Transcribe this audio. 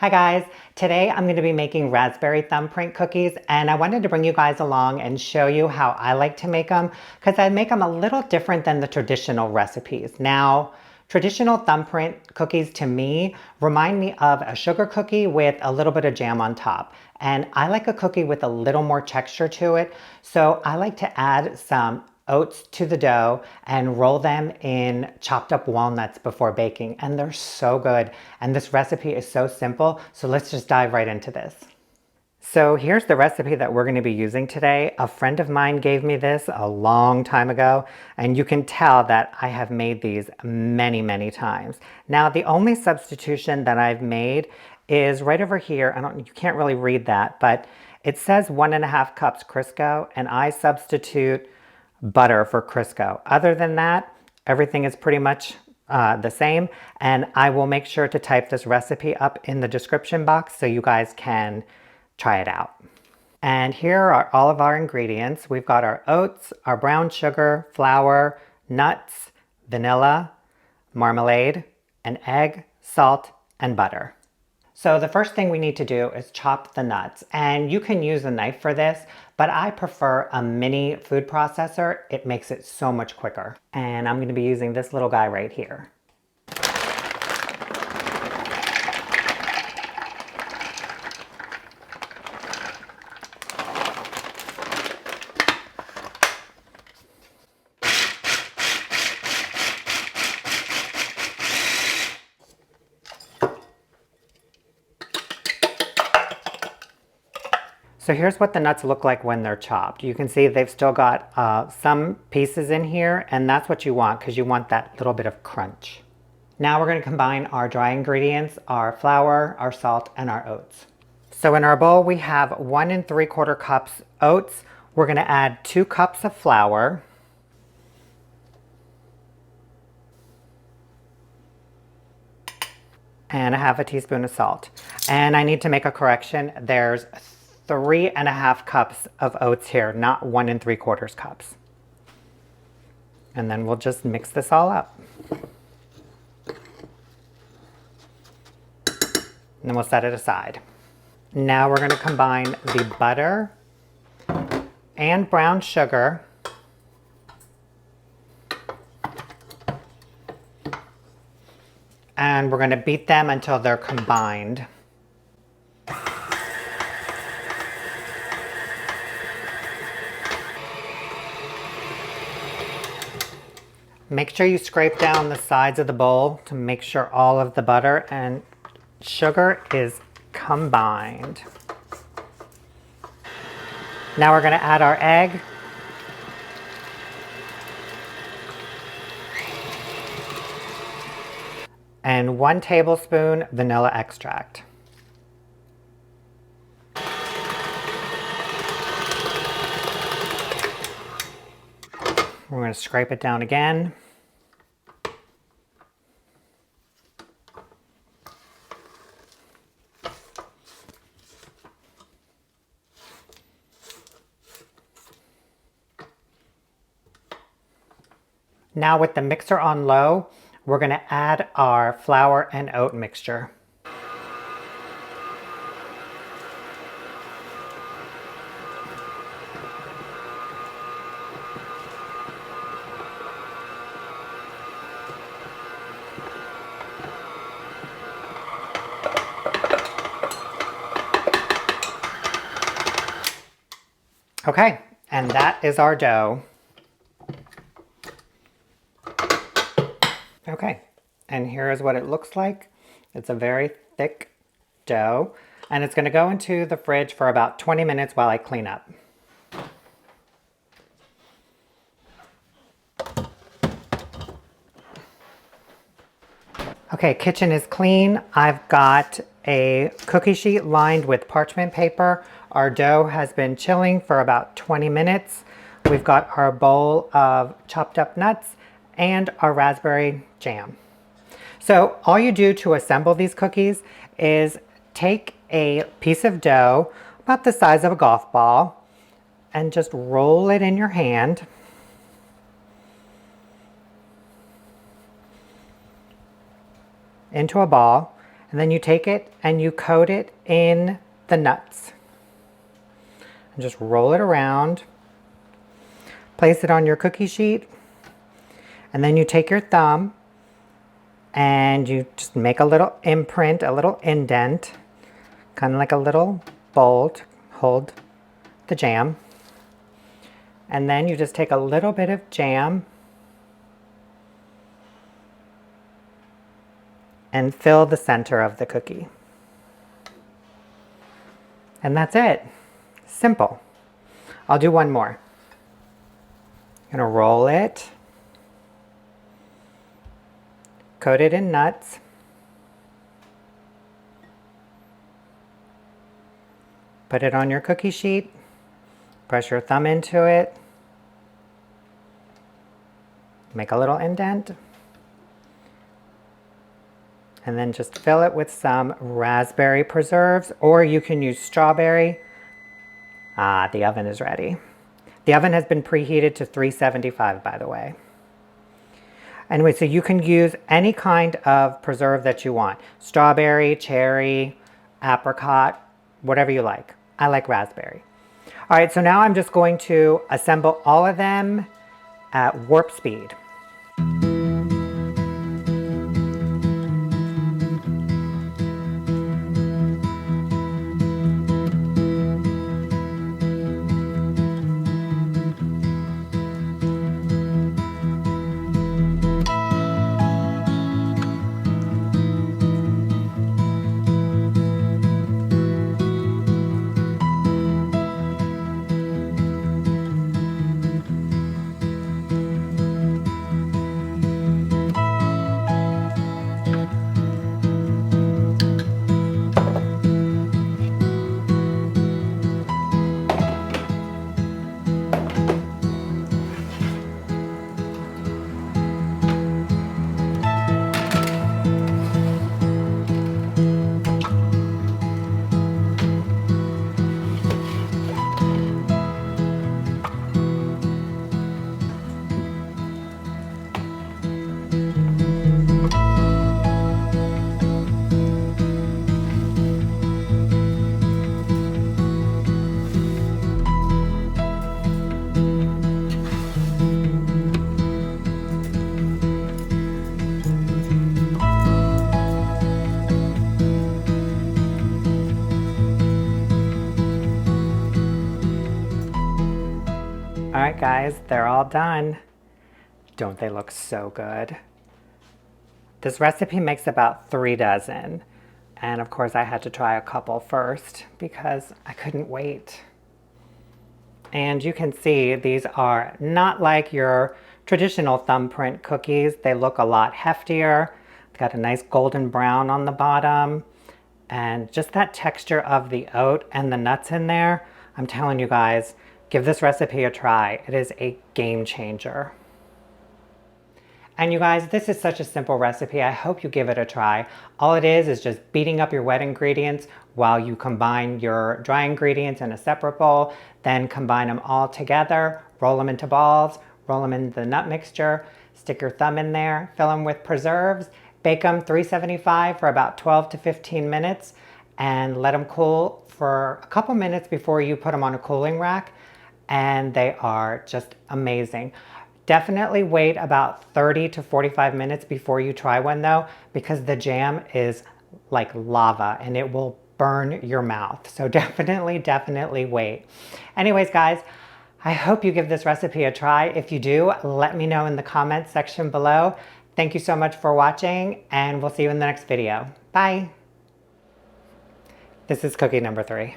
Hi guys, today I'm going to be making raspberry thumbprint cookies and I wanted to bring you guys along and show you how I like to make them because I make them a little different than the traditional recipes. Now, traditional thumbprint cookies to me remind me of a sugar cookie with a little bit of jam on top. And I like a cookie with a little more texture to it, so I like to add some oats to the dough and roll them in chopped up walnuts before baking, and they're so good. And this recipe is so simple, so let's just dive right into this. So here's the recipe that we're going to be using today. A friend of mine gave me this a long time ago, and you can tell that I have made these many times. Now the only substitution that I've made is right over here. You can't really read that, but it says 1.5 cups Crisco, and I substitute butter for Crisco. Other than that, everything is pretty much the same, and I will make sure to type this recipe up in the description box so you guys can try it out. And here are all of our ingredients. We've got our oats, our brown sugar, flour, nuts, vanilla, marmalade, an egg, salt, and butter. So the first thing we need to do is chop the nuts, and you can use a knife for this, but I prefer a mini food processor. It makes it so much quicker. And I'm going to be using this little guy right here. So here's what the nuts look like when they're chopped. You can see they've still got some pieces in here, and that's what you want because you want that little bit of crunch. Now we're going to combine our dry ingredients, our flour, our salt, and our oats. So in our bowl we have 1 3/4 cups oats. We're going to add 2 cups of flour. And 1/2 teaspoon of salt. And I need to make a correction. There's 3.5 cups of oats here, not 1 3/4 cups. And then we'll just mix this all up. And then we'll set it aside. Now we're going to combine the butter and brown sugar and we're going to beat them until they're combined. Make sure you scrape down the sides of the bowl to make sure all of the butter and sugar is combined. Now we're going to add our egg. And 1 tablespoon vanilla extract. We're going to scrape it down again. Now with the mixer on low, we're going to add our flour and oat mixture. Okay, and that is our dough. Okay, and here is what it looks like. It's a very thick dough, and it's going to go into the fridge for about 20 minutes while I clean up. Okay, kitchen is clean. I've got a cookie sheet lined with parchment paper. Our dough has been chilling for about 20 minutes. We've got our bowl of chopped up nuts and our raspberry jam. So all you do to assemble these cookies is take a piece of dough about the size of a golf ball and just roll it in your hand. Into a ball, And then you take it and you coat it in the nuts. And just roll it around. Place it on your cookie sheet. And then you take your thumb and you just make a little imprint, a little indent, kind of like a little bowl to hold the jam. And then you just take a little bit of jam and fill the center of the cookie. And that's it. Simple. I'll do one more. I'm gonna roll it, coat it in nuts, put it on your cookie sheet, press your thumb into it, make a little indent, and then just fill it with some raspberry preserves, or you can use strawberry. Ah, the oven is ready. The oven has been preheated to 375, by the way. Anyway, so you can use any kind of preserve that you want. Strawberry, cherry, apricot, whatever you like. I like raspberry. All right, so now I'm just going to assemble all of them at warp speed. All right, guys, they're all done. Don't they look so good? This recipe makes about 3 dozen. And of course I had to try a couple first because I couldn't wait. And you can see these are not like your traditional thumbprint cookies. They look a lot heftier. It's got a nice golden brown on the bottom. And just that texture of the oat and the nuts in there, I'm telling you guys, give this recipe a try. It is a game changer. And you guys, this is such a simple recipe. I hope you give it a try. All it is just beating up your wet ingredients while you combine your dry ingredients in a separate bowl, then combine them all together, roll them into balls, roll them in the nut mixture, stick your thumb in there, fill them with preserves, bake them 375 for about 12 to 15 minutes, and let them cool for a couple minutes before you put them on a cooling rack. And they are just amazing. Definitely wait about 30 to 45 minutes before you try one though, because the jam is like lava and it will burn your mouth. So definitely wait. Anyways, guys, I hope you give this recipe a try. If you do, let me know in the comments section below. Thank you so much for watching, and we'll see you in the next video. Bye. This is cookie number 3.